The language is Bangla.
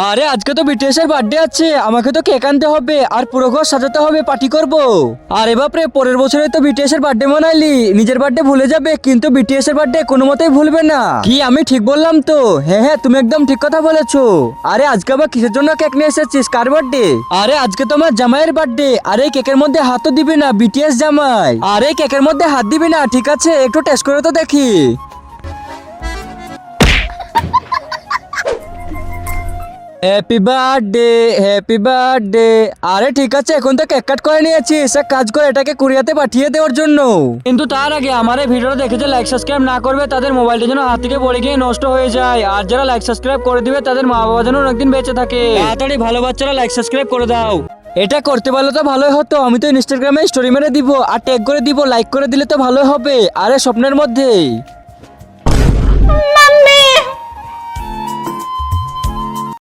আরে আজকে তো বিটিএস এর বার্থডে আছে, আমাকে তো কেক আনতে হবে আর পুরো ঘর সাজাতে হবে, পার্টি করব। আরে বাপরে, পরের বছরে তো বিটিএস এর বার্থডে মানাইলি, নিজের বার্থডে ভুলে যাবে কিন্তু বিটিএস এর বার্থডে কোনো মতেই ভুলবে না। কি আমি ঠিক বললাম তো? হ্যাঁ হ্যাঁ, তুমি একদম ঠিক কথা বলেছো। আরে আজকে আবার কিসের জন্য কেক নিয়ে এসেছিস, কার বার্থডে? আরে আজকে তোমার জামাইয়ের বার্থডে। আরে কেকের মধ্যে হাতও দিবি না, বিটিএস জামাই। আরে কেকের মধ্যে হাত দিবি না, ঠিক আছে, একটু টেস্ট করে তো দেখি। Happy birthday, happy birthday. আরে ঠিক আছে, এখন তো কেক কাট করে নিয়েছিস, এক কাজ করে এটাকে কুরিয়াতে পাঠিয়ে দেওয়ার জন্য। কিন্তু তার আগে আমার এই ভিডিওটা দেখে যে লাইক সাবস্ক্রাইব না করবে তাদের মোবাইলটা যেন হাত থেকে পড়ে গিয়ে নষ্ট হয়ে যায়, আর যারা লাইক সাবস্ক্রাইব করে দিবে তাদের মা বাবা যেন অনেকদিন বেঁচে থাকে। তাড়াতাড়ি ভালো বাচ্চারা লাইক সাবস্ক্রাইব করে দাও। এটা করতে পারলে তো ভালোই হতো, আমি তো ইনস্টাগ্রামে স্টোরি মেরে দিব আর ট্যাগ করে দিব, লাইক করে দিলে তো ভালোই হবে। আরে স্বপ্নের মধ্যেই।